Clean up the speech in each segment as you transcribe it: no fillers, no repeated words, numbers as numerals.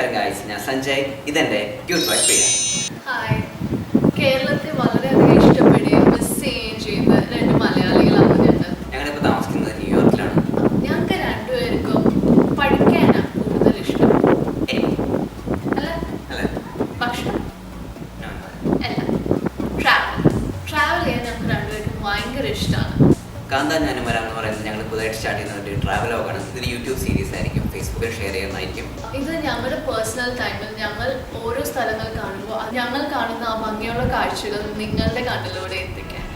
നമസ്കാരം ഗായ്സ്, ഞാൻ സഞ്ജയ്. ഇതെന്റെ ക്യൂട്ട് ബോയ് പ്രിയ. ഹായ്. കേരളത്തെ വളരെയധികം ഇഷ്ടപ്പെടുകയും മിസ് ചെയ്യുകയും ചെയ്ത രണ്ട് മലയാളികളാണ് ഞങ്ങൾ. ഞങ്ങളിപ്പോൾ താമസിക്കുന്നത് ന്യൂയോർക്കിലാണ്. ഞങ്ങൾക്ക് രണ്ടുപേർക്കും പഠിക്കാനാണ് കൂടുതൽ ഇഷ്ടം. അല്ല അല്ലേ? ഭക്ഷണം അല്ല, ട്രാവൽ ചെയ്യാൻ ഞങ്ങൾക്ക് രണ്ടുപേർക്കും ഭയങ്കര ഇഷ്ടമാണ്. കാന്താ ഞാനും വരാമെന്ന് പറയുന്നത് ഞങ്ങൾ പുതുതായിട്ട് സ്റ്റാർട്ട് ചെയ്യുന്ന ഒരു ട്രാവൽ വ്ലോഗാണ്. ഇതൊരു യൂട്യൂബ് സീരീസ് ആയിരിക്കും, ഫേസ്ബുക്കിൽ ഷെയർ ചെയ്യുന്നതായിരിക്കും. ഇത് ഞങ്ങളുടെ പേഴ്സണൽ ടൈമിൽ ഞങ്ങൾ ഓരോ സ്ഥലങ്ങൾ കാണുമ്പോൾ ഞങ്ങൾ കാണുന്ന ആ ഭംഗിയുള്ള കാഴ്ചകൾ നിങ്ങളുടെ കണ്ണിലൂടെ എത്തിക്കാൻ.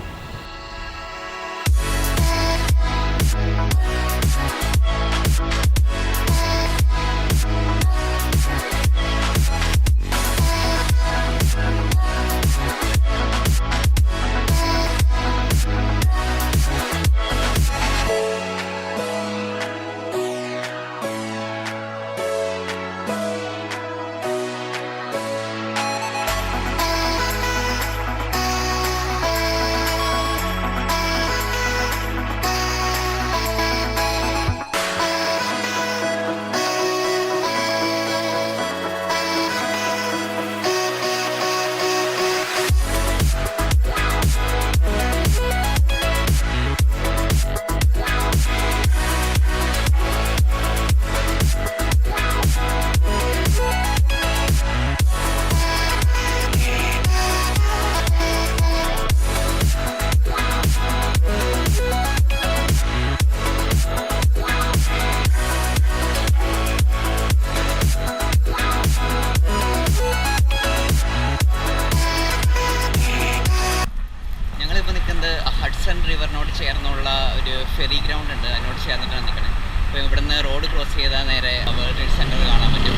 ഹഡ്സൺ റിവറിനോട് ചേർന്നുള്ള ഒരു ഫെറി ഗ്രൗണ്ട് ഉണ്ട്, അതിനോട് ചേർന്നിട്ടാണ് നിൽക്കണേ. അപ്പോൾ ഇവിടുന്ന് റോഡ് ക്രോസ് ചെയ്താൽ നേരെ വേൾഡ് ട്രേഡ് സെൻറ്റർ കാണാൻ പറ്റും.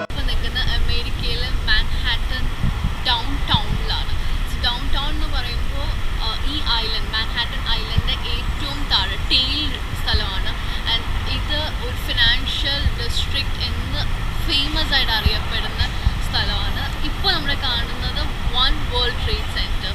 ഇപ്പോൾ നിൽക്കുന്ന അമേരിക്കയിലെ മാൻഹാട്ടൻ ഡൗൺ ടൗണിലാണ്. ഡൗൺ ടൗൺ എന്ന് പറയുമ്പോൾ ഈ ഐലൻഡ് മാൻഹാട്ടൻ ഐലൻഡിൻ്റെ ഏറ്റവും താഴെ ടെയിൽ സ്ഥലമാണ്. ആൻഡ് ഇത് ഒരു ഫിനാൻഷ്യൽ ഡിസ്ട്രിക്റ്റ് എന്ന് ഫേമസ് ആയിട്ട് അറിയപ്പെടുന്ന സ്ഥലമാണ്. ഇപ്പോൾ നമ്മൾ കാണുന്നത് വൺ വേൾഡ് ട്രേഡ് സെൻറ്റർ.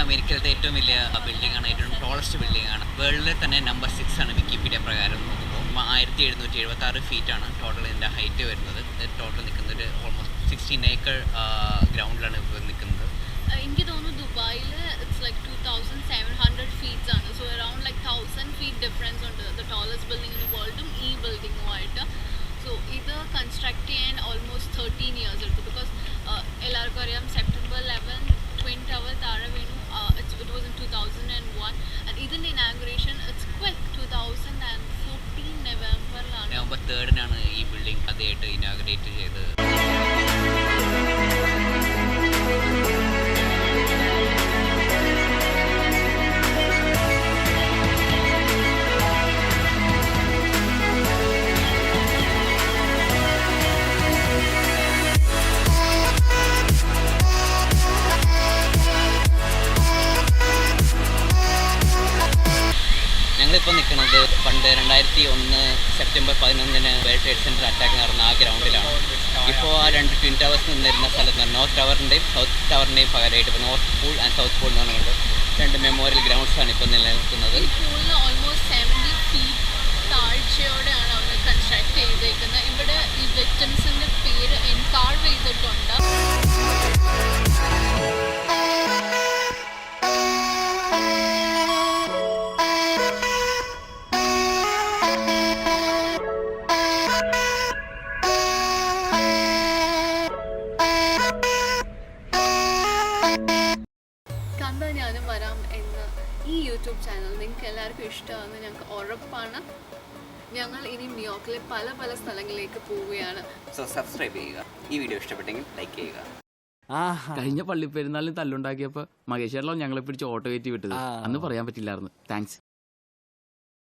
അമേരിക്കയിലത്തെ ഏറ്റവും വലിയ ബിൽഡിംഗ് ആണ്, ഏറ്റവും ടോളസ്റ്റ് ബിൽഡിംഗ് ആണ്. വേൾഡിലെ തന്നെ നമ്പർ 6 ആണ് വിക്കിപീഡിയ പ്രകാരം നോക്കുമ്പോൾ. 1776 ഫീറ്റാണ് ടോട്ടൽ ഇതിൻ്റെ ഹൈറ്റ് വരുന്നത്. ടോട്ടൽ നിൽക്കുന്നത് ഒരു ഓൾമോസ്റ്റ് 16 ഏക്കർ ഗ്രൗണ്ടിലാണ് ഇപ്പോൾ നിൽക്കുന്നത്. എനിക്ക് തോന്നുന്നു ദുബായിൽ ഇറ്റ്സ് ലൈക്ക് 2700 ഫീറ്റ്സ് ആണ്. So around like 1000 feet difference ഉണ്ട് the tallest building in the വേൾഡും ഈ ബിൽഡിങ്ങുമായിട്ട്. സോ ഇത് കൺസ്ട്രക്ട് ചെയ്യാൻ ഓൾമോസ്റ്റ് 13 ഇയേഴ്സ് എടുത്തു. ബിക്കോസ് എല്ലാവർക്കും അറിയാം സെപ്റ്റംബർ 11 ട്വിൻ ടവർ താഴെ വീണു. It was in 2001 and ഇതിൻ്റെ ഇനാഗുറേഷൻ ഇറ്റ്സ് ക്വിക്ക് 2014 നവംബർ 3 ഈ ബിൽഡിംഗ് ആദ്യമായിട്ട് ഇനാഗുറേറ്റ് ചെയ്തത്. ഞങ്ങളിപ്പോൾ നിൽക്കുന്നത് പണ്ട് 2001 September 11 world trade centre attack നടന്ന ആ ഗ്രൗണ്ടിലാണ്. ഇപ്പോൾ ആ രണ്ട് ട്വിൻ ടവേഴ്സ് നിന്നിരുന്ന സ്ഥലത്ത് നോർത്ത് ടവറിൻ്റെയും സൗത്ത് ടവറിൻ്റെയും പകരമായിട്ട് ഇപ്പോൾ north pool and south pool എന്ന് പറഞ്ഞുകൊണ്ട് രണ്ട് മെമ്മോറിയൽ ഗ്രൗണ്ട്സാണ് ഇപ്പോൾ നിലനിൽക്കുന്നത്. ഈ പൂളിന് ഓൾമോസ്റ്റ് 70 ഫീറ്റ് താഴ്ചയോടെയാണ് അവർ കൺസ്ട്രക്ട് ചെയ്തേക്കുന്നത്. ഇവിടെ ഈ വിക്ടിംസിൻ്റെ പേര് എൻകാർവ് ചെയ്തിട്ടുണ്ട്. കാന്താ ഞാനും വരാം എന്ന ഈ യൂട്യൂബ് ചാനൽ നിങ്ങൾക്ക് എല്ലാവർക്കും ഇഷ്ടമാണെന്ന് ഞങ്ങൾക്ക് ഉറപ്പാണ്. ഞങ്ങൾ ഇനി ന്യൂയോർക്കിലെ പല പല സ്ഥലങ്ങളിലേക്ക് പോവുകയാണ്. സോ സബ്സ്ക്രൈബ് ചെയ്യുക. ഈ വീഡിയോ ഇഷ്ടപ്പെട്ടെങ്കിൽ ലൈക്ക് ചെയ്യുക. കഴിഞ്ഞ പള്ളിപ്പെരുന്നാളിന് തല്ലുണ്ടാക്കിയപ്പോ മഹേഷ് ചേട്ടനോ ഞങ്ങളെ പിടിച്ച് ഓട്ടോ കയറ്റി വിട്ടത്. അന്ന് പറയാൻ പറ്റില്ലായിരുന്നു. താങ്ക്സ്.